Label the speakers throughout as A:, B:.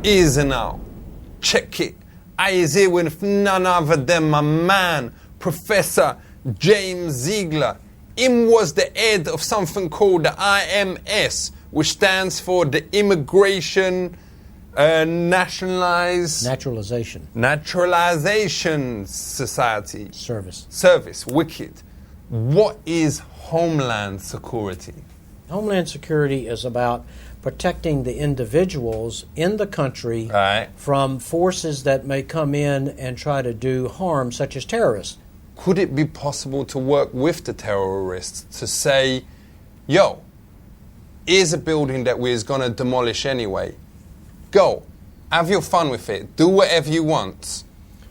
A: Easy now. Check it. I is here with none other than my man, Professor James Ziegler. Him was the head of something called the IMS, which stands for the Immigration
B: Naturalization
A: Society.
B: Service.
A: Wicked. What is Homeland Security?
B: Homeland Security is about protecting the individuals in the country from forces that may come in and try to do harm, such as terrorists.
A: Could it be possible to work with the terrorists to say, yo, here's a building that we're going to demolish anyway. Go. Have your fun with it. Do whatever you want.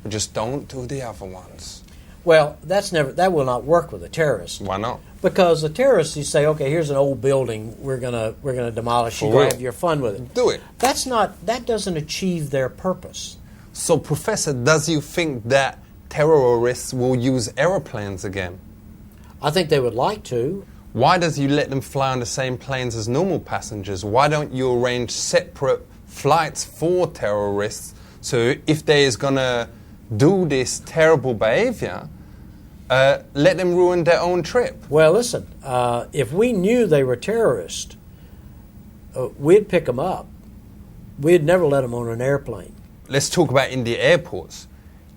A: But just don't do the other ones.
B: Well, that will not work with a terrorist.
A: Why not?
B: Because the terrorists, you say, okay, here's an old building, we're gonna demolish. You go have your fun with it.
A: Do it.
B: That doesn't achieve their purpose.
A: So, Professor, does you think that terrorists will use aeroplanes again?
B: I think they would like to.
A: Why does you let them fly on the same planes as normal passengers? Why don't you arrange separate flights for terrorists so if they is gonna do this terrible behavior, let them ruin their own trip?
B: Well, listen, if we knew they were terrorists, we'd pick them up. We'd never let them on an airplane.
A: Let's talk about in the airports.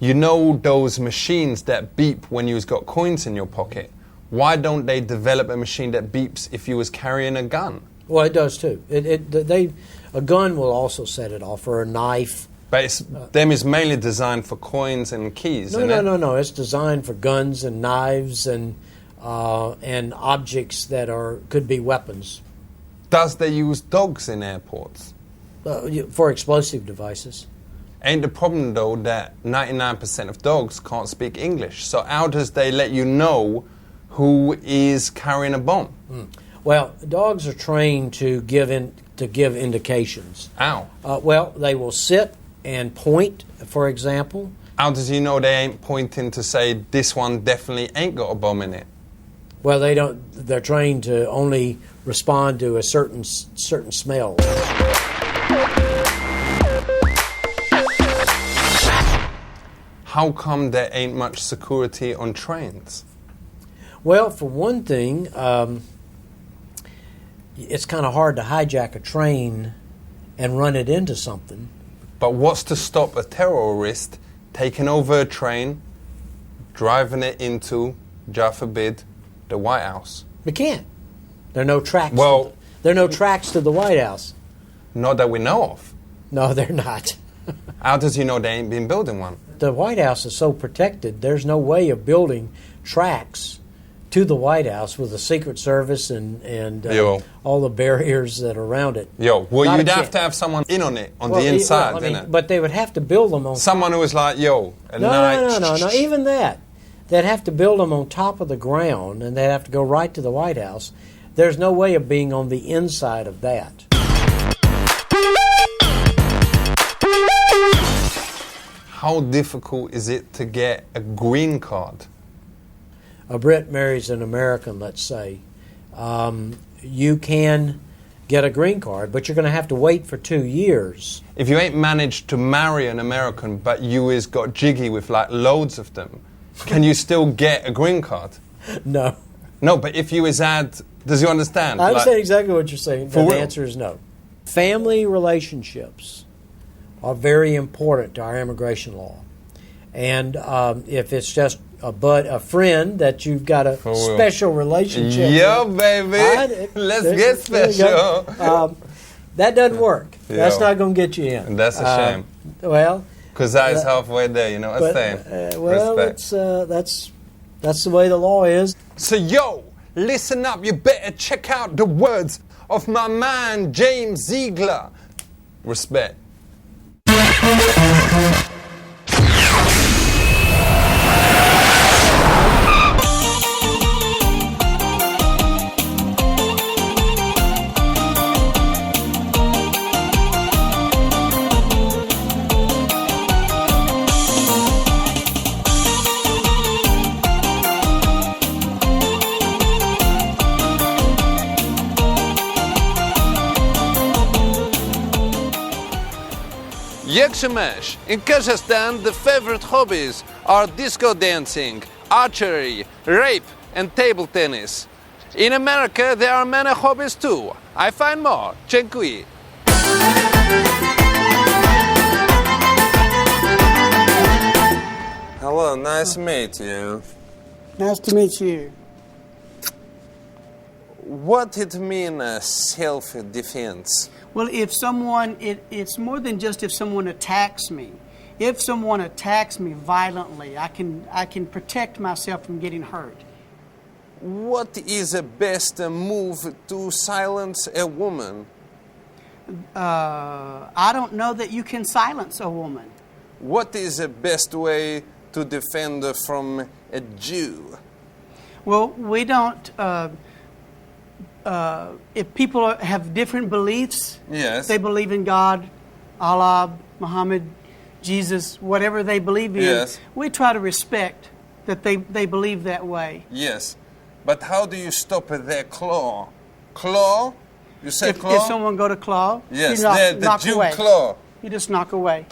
A: You know those machines that beep when you've got coins in your pocket? Why don't they develop a machine that beeps if you was carrying a gun?
B: Well, it does too. A gun will also set it off, or a knife.
A: But them is mainly designed for coins and keys, isn't it?
B: No. It's designed for guns and knives and objects that could be weapons.
A: Does they use dogs in airports?
B: For explosive devices.
A: Ain't the problem, though, that 99% of dogs can't speak English? So how does they let you know who is carrying a bomb?
B: Well, dogs are trained to give indications.
A: How?
B: Well, they will sit and point, for example.
A: How does he know they ain't pointing to say this one definitely ain't got a bomb in it?
B: Well, they don't. They're trained to only respond to a certain smell.
A: How come there ain't much security on trains?
B: Well, for one thing, it's kind of hard to hijack a train and run it into something.
A: But what's to stop a terrorist taking over a train, driving it into, God forbid, the White House?
B: They can't. There are no tracks.
A: Well,
B: there are no tracks to the White House.
A: Not that we know of.
B: No, they're not.
A: How does he know they ain't been building one?
B: The White House is so protected, there's no way of building tracks to the White House with the Secret Service and all the barriers that are around it.
A: You'd have to have someone in on it, on the inside, innit?
B: But they would have to build them on
A: someone who was like,
B: No, even that. They'd have to build them on top of the ground, and they'd have to go right to the White House. There's no way of being on the inside of that.
A: How difficult is it to get a green card?
B: A Brit marries an American, let's say. You can get a green card, but you're going to have to wait for 2 years.
A: If you ain't managed to marry an American, but you is got jiggy with like loads of them, can you still get a green card?
B: No.
A: No, but if you is does you understand?
B: I understand exactly what you're saying. The
A: real?
B: answer is no. Family relationships are very important to our immigration law. And if it's just a friend that you've got a special relationship with,
A: baby. Let's get special.
B: That doesn't work. That's not going to get you in.
A: And that's a shame.
B: Well,
A: because I is halfway there, you know what I'm saying?
B: That's the way the law is.
A: So, listen up. You better check out the words of my man, James Ziegler. Respect. Yakshamash. In Kazakhstan, the favorite hobbies are disco dancing, archery, rape, and table tennis. In America, there are many hobbies too. I find more. Dziękuję. Hello, nice to meet you.
C: Nice to meet you.
A: What it mean self-defense?
C: Well, if someone, it's more than just if someone attacks me. If someone attacks me violently, I can protect myself from getting hurt.
A: What is the best move to silence a woman?
C: I don't know that you can silence a woman.
A: What is the best way to defend from a Jew?
C: Well, we don't. If people have different beliefs,
A: Yes.
C: they believe in God, Allah, Muhammad, Jesus, whatever they believe in,
A: Yes.
C: we try to respect that they believe that way.
A: Yes. But how do you stop their claw? Claw? You say
C: If
A: claw?
C: someone go to claw,
A: Yes,
C: you knock,
A: the
C: knock
A: Jew
C: away.
A: claw.
C: You just knock away.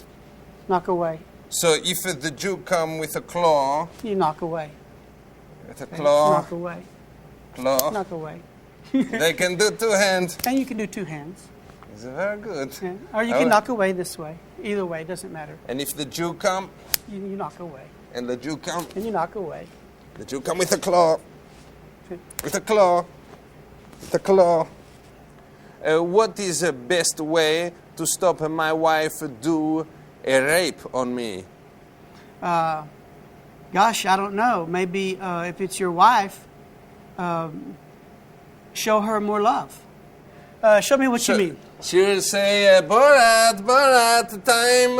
C: Knock away.
A: So if the Jew come with a claw,
C: You knock away.
A: with a claw,
C: Knock away.
A: claw,
C: Knock away.
A: they can do two hands.
C: And you can do two hands.
A: It's very good.
C: Yeah. Or you can knock away this way. Either way, it doesn't matter.
A: And if the Jew come,
C: You knock away.
A: and the Jew come,
C: And you knock away.
A: the Jew come with a claw, with a claw, with a claw. What is the best way to stop my wife do a rape on me?
C: Gosh, I don't know. Maybe if it's your wife, show her more love. Show me what you mean.
A: She will say, Borat, Borat, time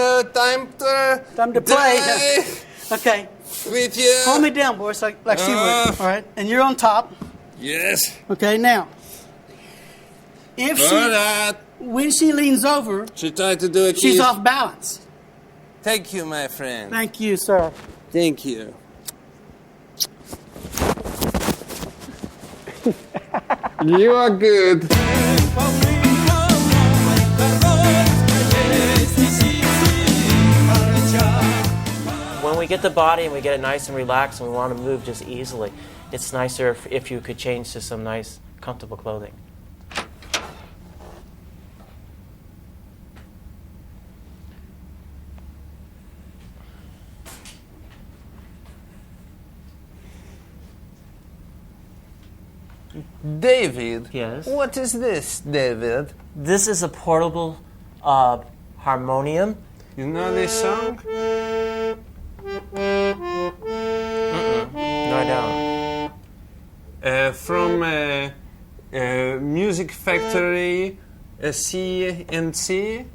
C: Time to play.
A: die
C: Okay.
A: with you.
C: Hold me down, boys, like she would. All right. And you're on top.
A: Yes.
C: Okay, now. If
A: Borat.
C: when she leans over,
A: She tried to do a
C: she's
A: kiss.
C: off balance.
A: Thank you, my friend.
C: Thank you, sir.
A: Thank you. You are good.
D: When we get the body and we get it nice and relaxed and we want to move just easily, it's nicer if you could change to some nice, comfortable clothing.
A: David.
D: Yes?
A: What is this, David?
D: This is a portable harmonium.
A: You know this song?
D: No, I don't.
A: From Music Factory, CNC.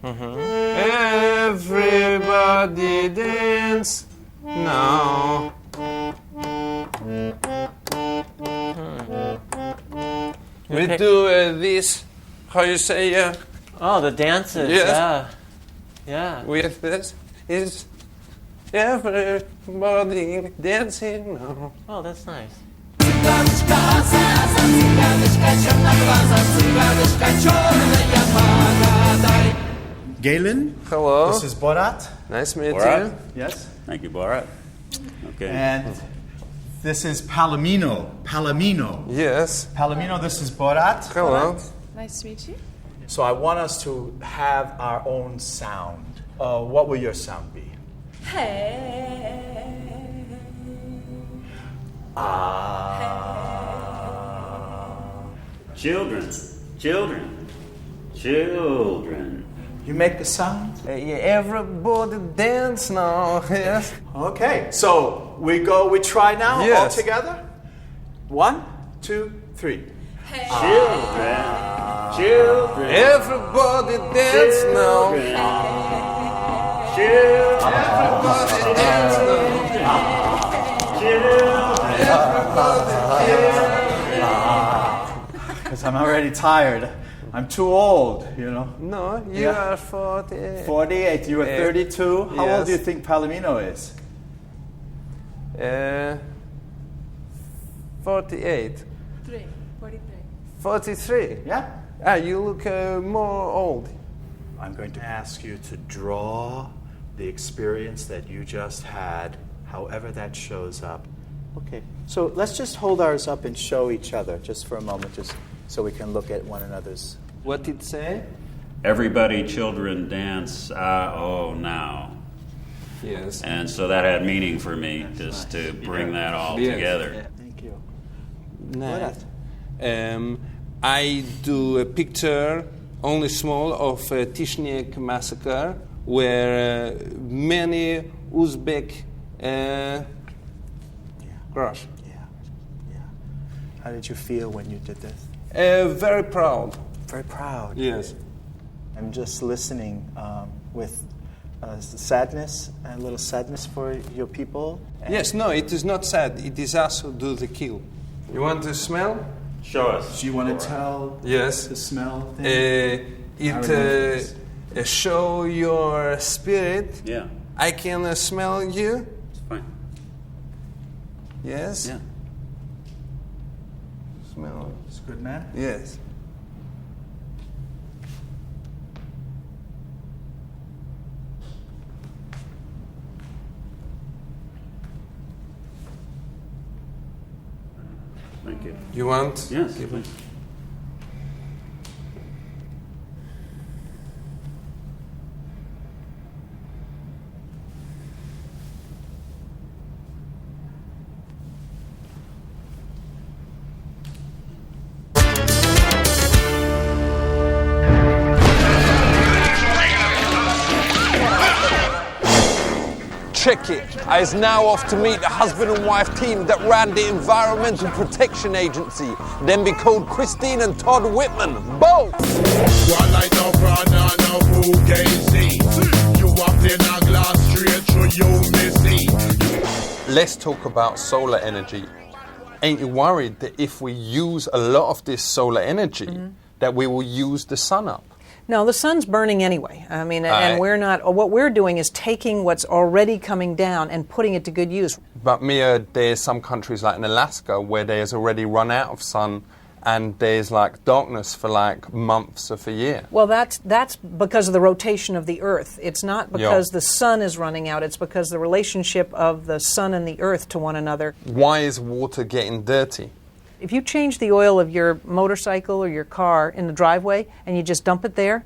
A: Everybody dance now. We do this, how you say,
D: Oh, the dances.
A: Yes.
D: Yeah. Yeah.
A: with this is everybody dancing now.
D: Oh, that's nice.
E: Galen,
A: Hello.
E: this is Borat.
A: Nice to meet
F: Borat?
A: you.
E: Yes.
F: Thank you, Borat. Okay.
E: And this is Palomino. Palomino.
A: Yes.
E: Palomino, this is Borat.
A: Hello.
G: Nice to meet you.
E: So I want us to have our own sound. What will your sound be?
F: Children, children, children.
E: You make the sound?
A: Everybody dance now. Yes.
E: Okay. So we try now
A: Yes.
E: all together? 1, 2, 3.
F: Children, children,
A: Everybody dance now.
F: children,
A: Everybody dance now.
E: Because I'm already tired. I'm too old, you know.
A: No, you
E: Yeah.
A: are 40.
E: 48, you are 32. How
A: Yes.
E: old do you think Palomino is?
A: 48.
G: 43.
A: 43.
E: Yeah?
A: Ah, you look more old.
E: I'm going to ask you to draw the experience that you just had, however that shows up. Okay, so let's just hold ours up and show each other just for a moment, just so we can look at one another's.
A: What did it say?
F: Everybody, children, dance, oh, now.
A: Yes.
F: And so that had meaning for me, just to bring that all together.
E: Thank you.
A: Nice. I do a picture, only small, of Tishnik massacre, where many Uzbek crush.
E: Yeah. How did you feel when you did this?
A: Very proud.
E: Very proud.
A: Yes.
E: I'm just listening with sadness, a little sadness for your people.
A: Yes, no, it is not sad. It is us who do the kill. You want to smell?
F: Show us.
E: Do you want to tell
A: Yes.
E: the smell thing?
A: It show your spirit.
F: Yeah,
A: I can smell you.
F: it's fine.
A: Yes.
F: Yeah.
A: Smell.
E: It's good, man.
A: Yes.
F: Thank you.
A: You want?
F: Yes, please.
A: Check it. I is now off to meet the husband and wife team that ran the Environmental Protection Agency. Them be called Christine and Todd Whitman. Both! Let's talk about solar energy. Ain't you worried that if we use a lot of this solar energy, that we will use the sun up?
G: No, the sun's burning anyway. I mean, and we're not. What we're doing is taking what's already coming down and putting it to good use.
A: But Mia, there's some countries like in Alaska where there's already run out of sun, and there's like darkness for like months of a year.
G: Well, that's because of the rotation of the Earth. It's not because the sun is running out. It's because the relationship of the sun and the Earth to one another.
A: Why is water getting dirty?
G: If you change the oil of your motorcycle or your car in the driveway and you just dump it there,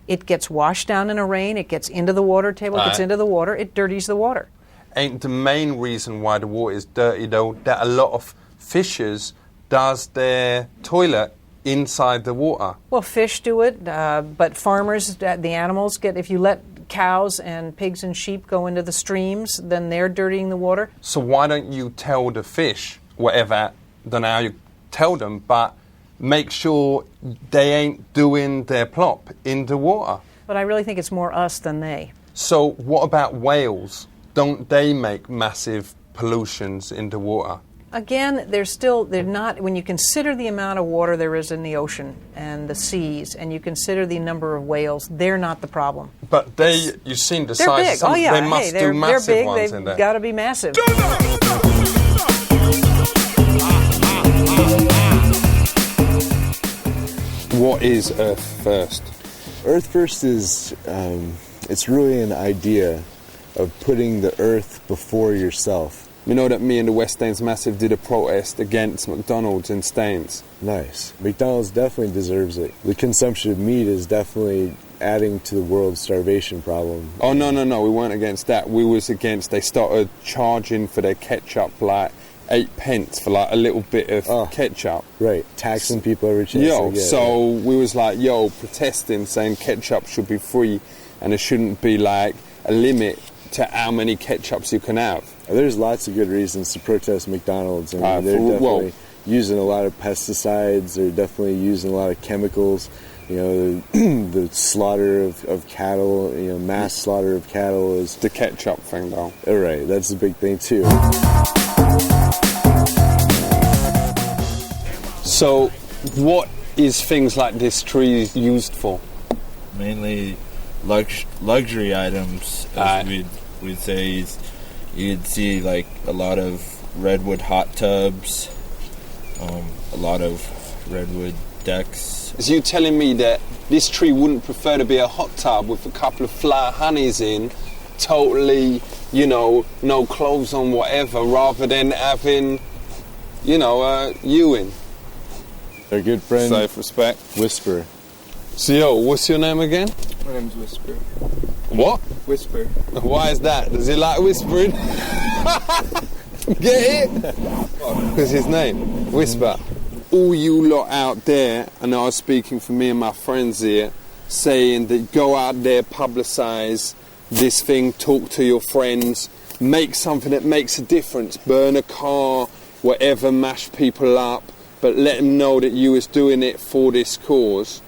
G: it gets washed down in a rain, it gets into the water table, it gets into the water, it dirties the water.
A: Ain't the main reason why the water is dirty, though, that a lot of fishers does their toilet inside the water?
G: Well, fish do it, but farmers, the animals get, if you let cows and pigs and sheep go into the streams, then they're dirtying the water.
A: So why don't you tell the fish, whatever, don't know how you tell them, but make sure they ain't doing their plop in the water?
G: But I really think it's more us than they.
A: So what about whales? Don't they make massive pollutions in the water?
G: Again, they're not, when you consider the amount of water there is in the ocean and the seas, and you consider the number of whales, they're not the problem.
A: But you've seen the
G: They're
A: size
G: big.
A: of some,
G: Oh yeah,
A: they must
G: they're
A: do massive
G: big.
A: ones in
G: They've
A: there.
G: got to be massive.
A: What is Earth First?
H: Earth First is, it's really an idea of putting the earth before yourself.
A: You know that me and the West Staines Massive did a protest against McDonald's in Staines.
H: Nice. McDonald's definitely deserves it. The consumption of meat is definitely adding to the world's starvation problem.
A: Oh, no, we weren't against that. We was against, they started charging for their ketchup like 8 pence for like a little bit of ketchup.
H: Right, taxing people every chance they get.
A: So we was like, protesting, saying ketchup should be free and there shouldn't be like a limit to how many ketchups you can have.
H: There's lots of good reasons to protest McDonald's. I mean, they're definitely using a lot of pesticides. They're definitely using a lot of chemicals. You know, the slaughter of cattle, mass slaughter of cattle is...
A: The ketchup thing, though.
H: Right, that's the big thing, too.
A: So, what is things like this tree used for?
I: Mainly luxury items, as we'd say. You'd see like a lot of redwood hot tubs, a lot of redwood decks.
A: Is you telling me that this tree wouldn't prefer to be a hot tub with a couple of flower honeys in, totally, you know, no clothes on, whatever, rather than having, you know, you in?
H: Our good friend,
A: Safe respect.
H: Whisper.
A: So, yo, what's your name again?
J: My name's Whisper.
A: What?
J: Whisper.
A: Why is that? Does he like whispering? Get it? Because his name, Whisper. All you lot out there, and I was speaking for me and my friends here, saying that go out there, publicise this thing, talk to your friends, make something that makes a difference, burn a car, whatever, mash people up, but let them know that you was doing it for this cause,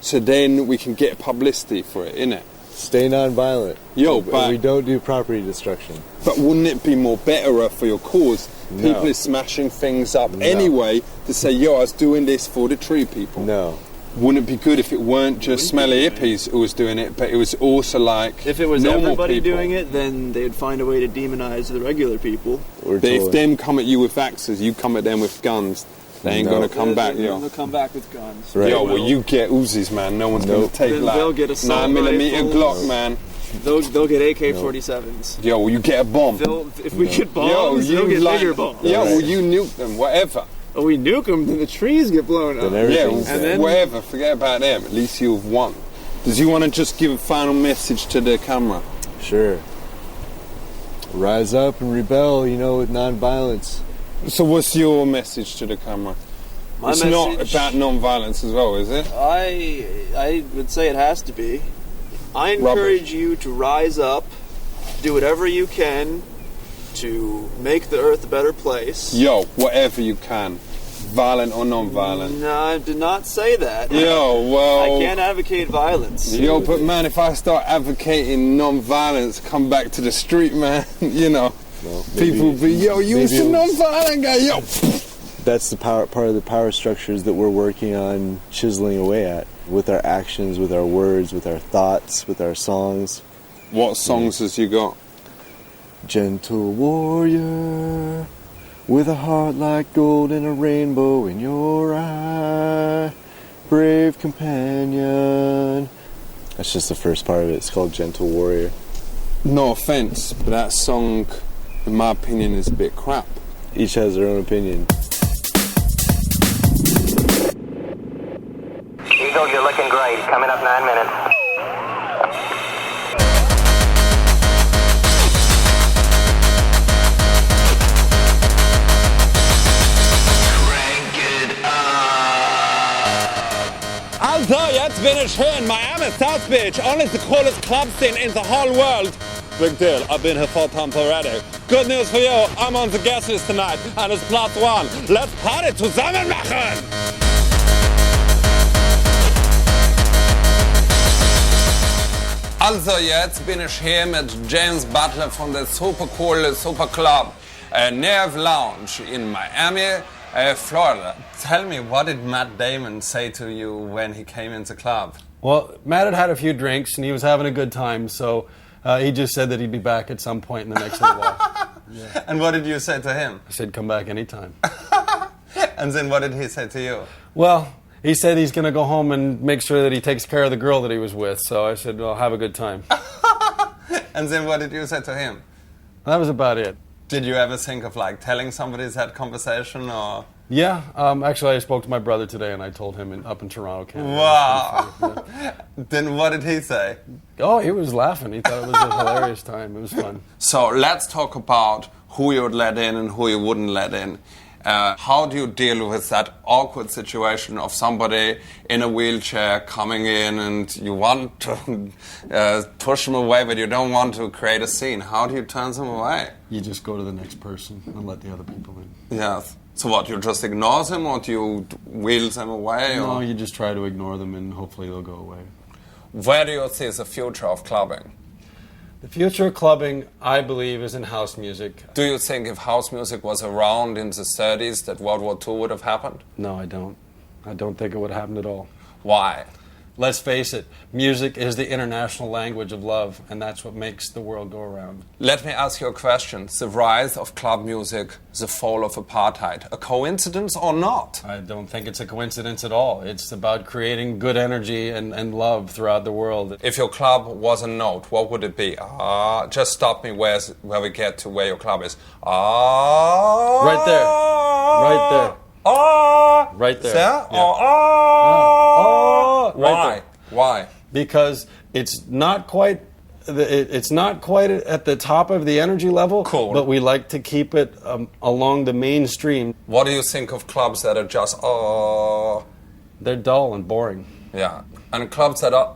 A: so then we can get publicity for it, innit?
H: Stay non-violent.
A: Yo,
H: but we don't do property destruction.
A: But wouldn't it be more better for your cause?
H: No.
A: People are smashing things up anyway to say, yo, I was doing this for the tree people.
H: No.
A: Wouldn't it be good if it weren't just smelly hippies who was doing it, but it was also like
J: If it was
A: normal
J: everybody
A: people
J: doing it, then they'd find a way to demonize the regular people.
A: But if them come at you with axes, you come at them with guns, they ain't gonna come back, yo.
J: They'll come back with guns.
H: Right.
A: Yo, well, you get Uzis, man. No one's gonna take
J: Then
A: like
J: they'll get assault
A: 9mm
J: rifles.
A: Glock, man.
J: They'll get AK-47s.
A: Yo, well, you get a bomb.
J: If we get bombs, they'll get bigger bombs.
A: Yo, well, you nuke them, whatever.
J: Oh, we nuke them, then the trees get blown up.
A: Yeah, well, whatever. Forget about them. At least you've won. Does you want to just give a final message to the camera?
H: Sure. Rise up and rebel, you know, with non-violence.
A: So what's your message to the camera? It's not about non-violence as well, is it?
J: I would say it has to be. I encourage you to rise up, do whatever you can to make the earth a better place.
A: Yo, whatever you can. Violent or non-violent.
J: No, I did not say that.
A: Yo, well...
J: I can't advocate violence.
A: Yo, but man, if I start advocating non-violence, come back to the street, man, you know, well, people be, yo, you was a non-violent guy, yo.
H: That's the part of the power structures that we're working on chiseling away at, with our actions, with our words, with our thoughts, with our songs.
A: What songs has you got?
H: Gentle warrior, with a heart like gold and a rainbow in your eye, brave companion. That's just the first part of it. It's called Gentle Warrior.
A: No offense, but that song, in my opinion, is a bit crap.
H: Each has their own opinion.
K: Eagle, you're looking great. Coming up 9 minutes.
A: Also, jetzt bin ich hier in Miami, South Beach, only the coolest club scene in the whole world. Big deal, I've been here 4 times already. Good news for you, I'm on the guest list tonight, and it's +1. Let's party zusammen machen! Also, jetzt bin ich hier mit James Butler von der super cool Super Club Nerve Lounge in Miami, Florida. Tell me, what did Matt Damon say to you when he came into the club?
L: Well, Matt had a few drinks and he was having a good time, so he just said that he'd be back at some point in the next little while.
A: Yeah. And what did you say to him?
L: I said, come back anytime.
A: And then what did he say to you?
L: Well, he said he's going to go home and make sure that he takes care of the girl that he was with, so I said, well, have a good time.
A: And then what did you say to him?
L: That was about it.
A: Did you ever think of like telling somebody that conversation or?
L: Yeah, actually I spoke to my brother today and I told him up in Toronto, Canada.
A: Wow.
L: Yeah.
A: Then what did he say?
L: Oh, he was laughing. He thought it was a hilarious time. It was fun.
A: So let's talk about who you would let in and who you wouldn't let in. How do you deal with that awkward situation of somebody in a wheelchair coming in and you want to push them away, but you don't want to create a scene? How do you turn them away?
L: You just go to the next person and let the other people in.
A: Yes. So what, you just ignore them or do you wheel them away?
L: No,
A: or?
L: you just try to ignore them and hopefully they'll go away.
A: Where do you see the future of clubbing?
L: The future of clubbing, I believe, is in house music.
A: Do you think if house music was around in the 30s that World War II would have happened?
L: No, I don't. I don't think it would have happened at all.
A: Why?
L: let's face it, music is the international language of love, and that's what makes the world go around.
A: Let me ask you a question. The rise of club music, the fall of apartheid, a coincidence or not?
L: I don't think it's a coincidence at all. It's about creating good energy and love throughout the world.
A: If your club was a note, what would it be? Just stop me where we get to where your club is.
L: Right there. Right there. Right there.
A: Yeah.
L: Right there.
A: Why?
L: Because it's not quite at the top of the energy level.
A: Cool.
L: But we like to keep it along the mainstream.
A: What do you think of clubs that are just
L: They're dull and boring.
A: Yeah. And clubs that are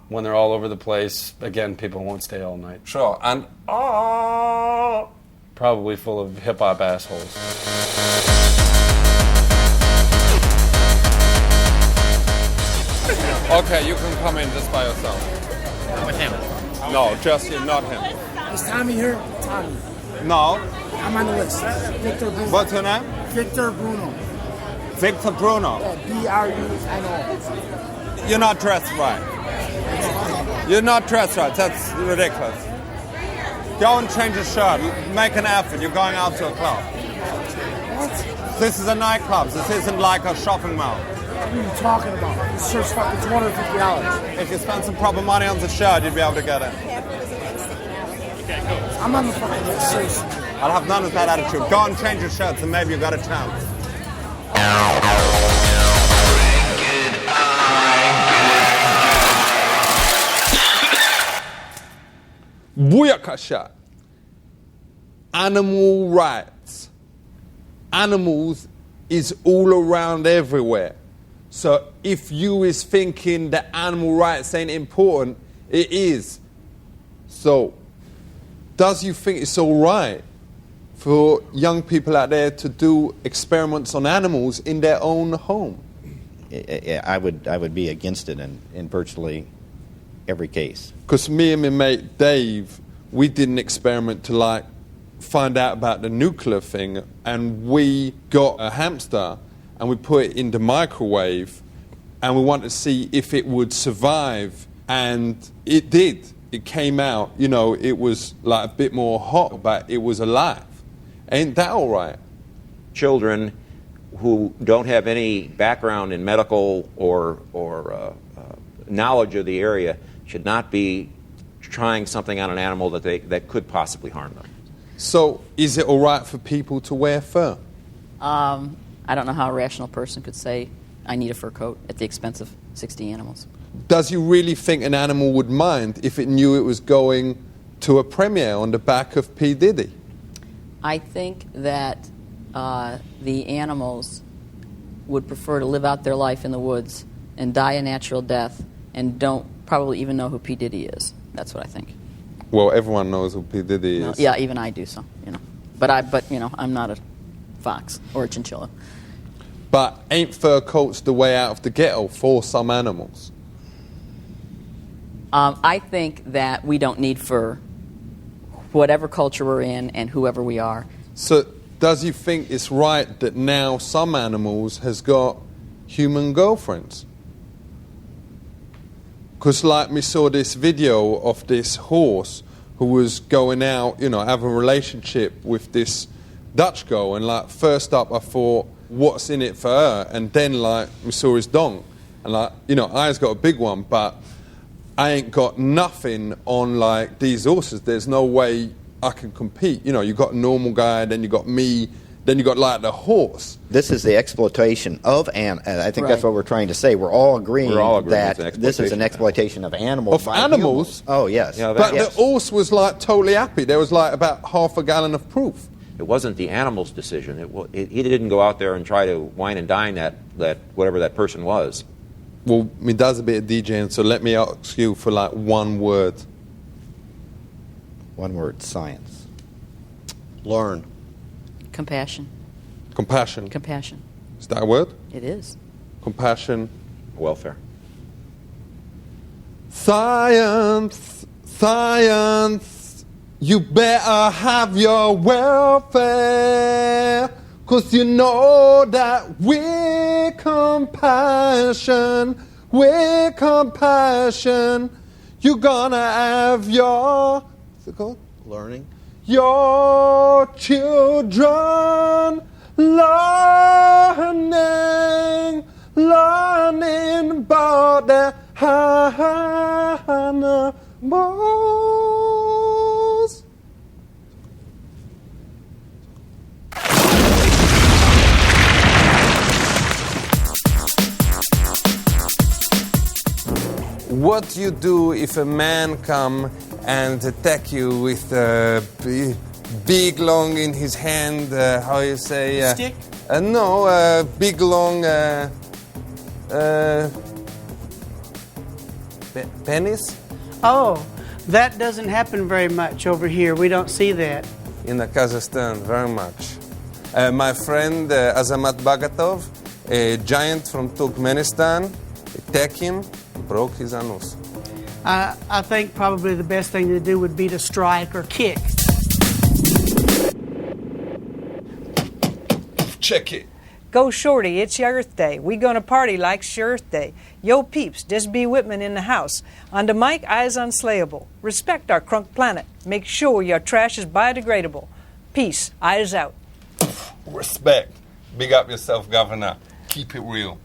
L: when they're all over the place, again, people won't stay all night.
A: Sure. And
L: probably full of hip-hop assholes.
A: Okay, you can come in just by yourself.
M: With him.
A: No, just him, not him.
M: Is Tommy here? Tommy.
A: No.
M: I'm on the list. Victor Bruno.
A: What's your name?
M: Victor Bruno.
A: Victor Bruno.
M: B-R-U-N-O.
A: You're not dressed right. You're not dressed right. That's ridiculous. Go and change your shirt. Make an effort. You're going out to a club.
M: What?
A: This is a nightclub. This isn't like a shopping mall.
M: What are you talking about? This shirt's fucking $250.
A: If you spend some proper money on the shirt, you'd be able to get it.
M: I'm on the fucking list.
A: I'll have none of that attitude. Go and change your shirts and maybe you got a chance. Booyakasha. Animal rights. Animals is all around everywhere. So if you is thinking that animal rights ain't important, it is. So does you think it's all right for young people out there to do experiments on animals in their own home?
N: I would be against it in virtually every case.
A: Because me and my mate Dave, we did an experiment to find out about the nuclear thing, and we got a hamster and we put it in the microwave and we wanted to see if it would survive, and it did. It came out, it was like a bit more hot, but it was alive. Ain't that all right?
O: Children who don't have any background in medical or knowledge of the area should not be trying something on an animal that could possibly harm them.
A: So, is it all right for people to wear fur?
P: I don't know how a rational person could say, I need a fur coat at the expense of 60 animals.
A: Does you really think an animal would mind if it knew it was going to a premiere on the back of P. Diddy?
P: I think that the animals would prefer to live out their life in the woods and die a natural death and don't probably even know who P. Diddy is. That's what I think.
A: Well, everyone knows who P. Diddy is.
P: Yeah, even I do, so, But I'm not a fox or a chinchilla.
A: But ain't fur coats the way out of the ghetto for some animals?
P: I think that we don't need fur, whatever culture we're in and whoever we are.
A: So does you think it's right that now some animals has got human girlfriends? Because we saw this video of this horse who was going out, having a relationship with this Dutch girl, and first up I thought, what's in it for her? And then we saw his dong, and I's got a big one, but I ain't got nothing on these horses. There's no way I can compete. You got a normal guy, then you got me, then you got the horse.
N: This is the exploitation of I think that's what we're trying to say. We're all agreeing that this is an exploitation of animals.
A: Of animals?
N: Humans. Oh, yes.
A: But the horse was totally happy. There was about half a gallon of proof.
O: It wasn't the animal's decision. He didn't go out there and try to wine and dine that whatever that person was.
A: Well, me does a bit of DJing, so let me ask you for one word.
N: One word, science.
A: Learn.
P: Compassion.
A: Compassion.
P: Compassion.
A: Is that a word?
P: It is.
A: Compassion.
O: Welfare.
A: Science. Science. You better have your welfare, 'cause you know that we're compassion, with compassion, you're gonna have your, what's it called?
E: Learning.
A: Your children learning about the animals. What do you do if a man come and attack you with a big long in his hand, how you say?
C: Stick?
A: No, big long penis?
C: Oh, that doesn't happen very much over here. We don't see that.
A: In Kazakhstan, very much. My friend Azamat Bagatov, a giant from Turkmenistan, attacked him, broke his anus.
C: I think probably the best thing to do would be to strike or kick.
A: Check it.
G: Go shorty, it's your Earth Day. We gonna party like it's your Earth Day. Yo peeps, this be Whitman in the house. On the mic, eyes unslayable. Respect our crunk planet. Make sure your trash is biodegradable. Peace, eyes out.
A: Respect. Big up yourself, Governor. Keep it real.